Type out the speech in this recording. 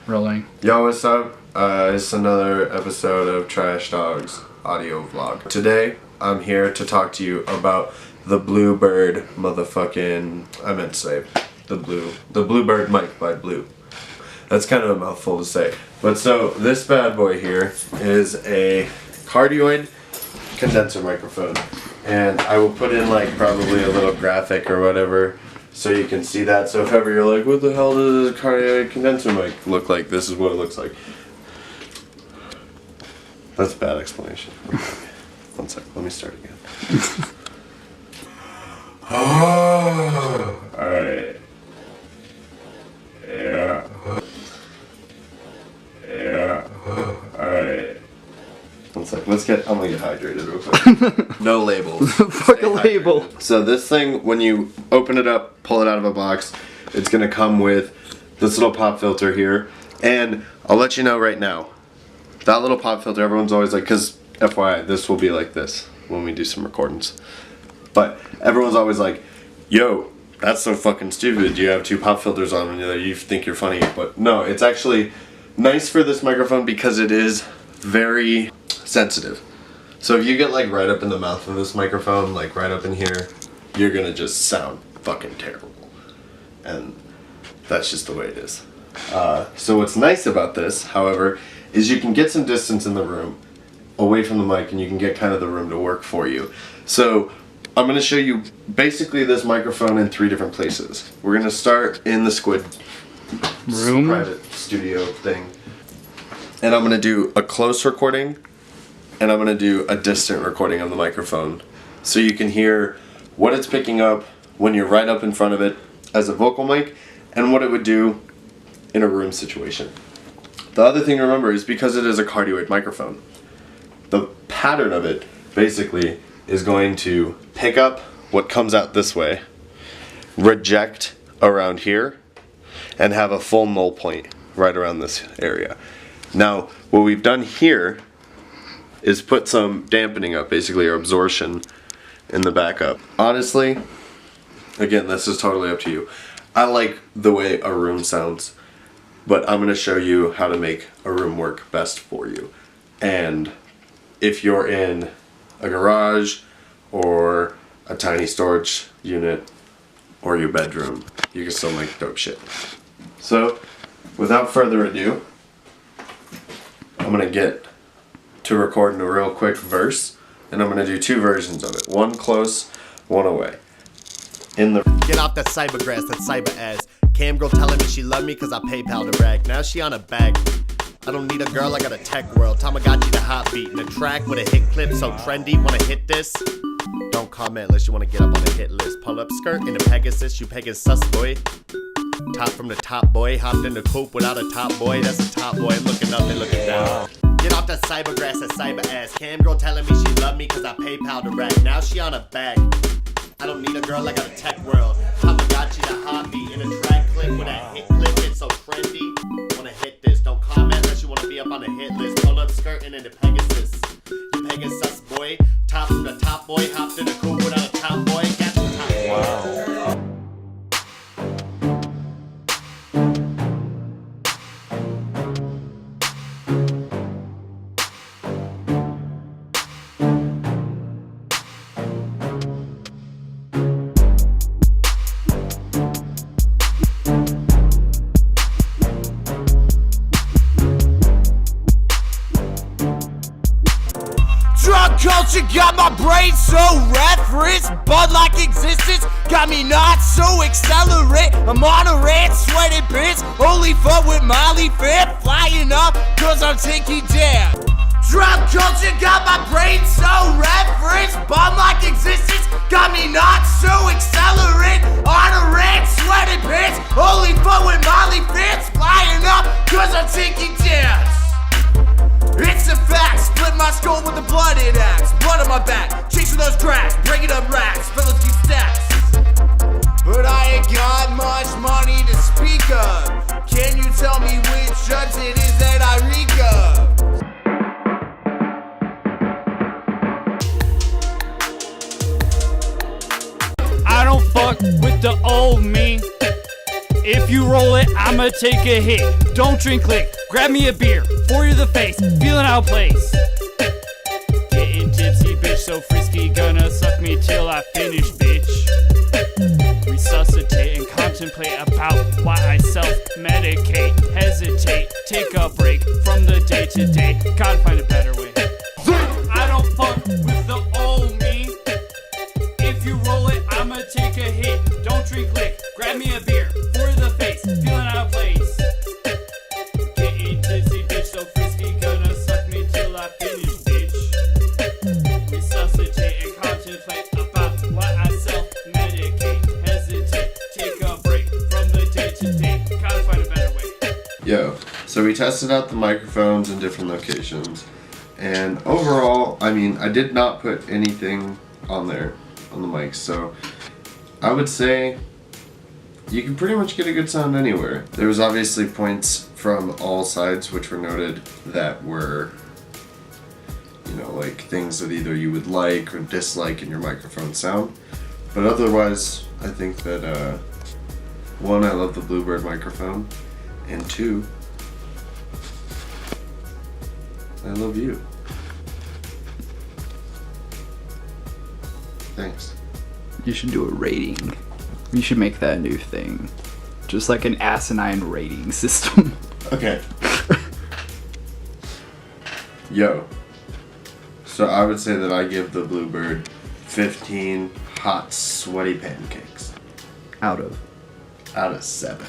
Rolling. Yo, what's up? It's another episode of Trash Dogs audio vlog. Today, I'm here to talk to you about the Bluebird motherfucking, I meant to say, the Bluebird mic by Blue. That's kind of a mouthful to say. But so, this bad boy here is a cardioid condenser microphone. And I will put in like probably a little graphic or whatever so you can see that. So if ever you're like, what the hell does a cardioid condenser mic look like? This is what it looks like. That's a bad explanation. One sec, let me start again. Oh, alright. Yeah. Yeah. Alright. One sec, I'm gonna get hydrated real quick. No labels. Fuck a label. So this thing, when you open it up, pull it out of a box, it's gonna come with this little pop filter here. And I'll let you know right now, that little pop filter, everyone's always like, cause FYI, this will be like this when we do some recordings. But everyone's always like, yo, that's so fucking stupid. You have two pop filters on and you think you're funny. But no, it's actually nice for this microphone because it is very sensitive. So if you get like right up in the mouth of this microphone, like right up in here, you're gonna just sound fucking terrible. And that's just the way it is. So what's nice about this, however, is you can get some distance in the room away from the mic and you can get kind of the room to work for you. So I'm gonna show you basically this microphone in 3 different places. We're gonna start in the Squid room, private studio thing. And I'm gonna do a close recording and I'm gonna do a distant recording on the microphone so you can hear what it's picking up when you're right up in front of it as a vocal mic and what it would do in a room situation. The other thing to remember is because it is a cardioid microphone, the pattern of it basically is going to pick up what comes out this way, reject around here, and have a full null point right around this area. Now, what we've done here is put some dampening up, basically, or absorption in the backup. Honestly, again, this is totally up to you. I like the way a room sounds, but I'm going to show you how to make a room work best for you. And if you're in a garage or a tiny storage unit or your bedroom, you can still make dope shit. So, without further ado, I'm going to get to recording a real quick verse, and I'm going to do 2 versions of it. One close, one away. Get off that cyber grass, that cyber ass. Cam girl telling me she love me cause I PayPal to rag. Now she on a bag. I don't need a girl, I got a tech world. Tamagotchi the hot beat and a track with a hit clip so trendy. Wanna hit this? Don't comment unless you wanna get up on the hit list. Pull up skirt in a Pegasus, you Pegasus boy. Top from the top boy, hopped in the coupe without a top boy. That's a top boy, I'm looking up, they looking down. Get off that cyber grass, that cyber ass. Cam girl telling me she love me cause I PayPal to rag. Now she on a bag. I don't need a girl, I got a tech world. Tamagotchi the hot beat in a track clip with a hit clip, it's so trendy. Wanna hit this, don't comment unless you wanna be up on the hit list. Pull up skirting in the Pegasus. You Pegasus boy, top from the top boy, hopped in the coupe without a top boy, got the top boy. Wow. Drug culture got my brain so referenced, bud-like existence got me not so accelerate. I'm on a rant, sweating bits, only fun with Molly Fit, flying up cause I'm taking down. Drug culture got my brain so referenced, bud-like existence got me not so accelerate. On a rant, sweating bits, only fun with Molly Fit, flying up cause I'm taking down. It's a fact, split my skull with a blooded axe. Blood on my back, chasing those cracks, breaking up racks, fill a few stacks. But I ain't got much money to speak of. Can you tell me which drugs it is that I reek of? I don't fuck with the old me. If If you roll it, I'ma take a hit. Don't drink lick, grab me a beer. For you the face, feeling out of place. Getting tipsy, bitch, so frisky. Gonna suck me till I finish, bitch. Resuscitate and contemplate about why I self-medicate. Hesitate, take a break from the day-to-day. Gotta find a better way. I don't fuck with the old me. If you roll it, I'ma take a hit. Don't drink lick, grab me a beer. For the face, feeling out of place. Getting tipsy, bitch, so frisky. Gonna suck me till I finish, bitch. Resuscitate and contemplate about why I self-medicate. Hesitate, take a break from the day-to-day. Gotta find a better way. Yo, so we tested out the microphones in different locations. And overall, I mean, I did not put anything on there, on the mics, so I would say you can pretty much get a good sound anywhere. There was obviously points from all sides which were noted that were, you know, like things that either you would like or dislike in your microphone sound. But otherwise, I think that, one, I love the Bluebird microphone, and two, I love you. Thanks. You should do a rating. You should make that a new thing. Just like an asinine rating system. Okay. Yo. So I would say that I give the Bluebird 15 hot, sweaty pancakes Out of. out of 7.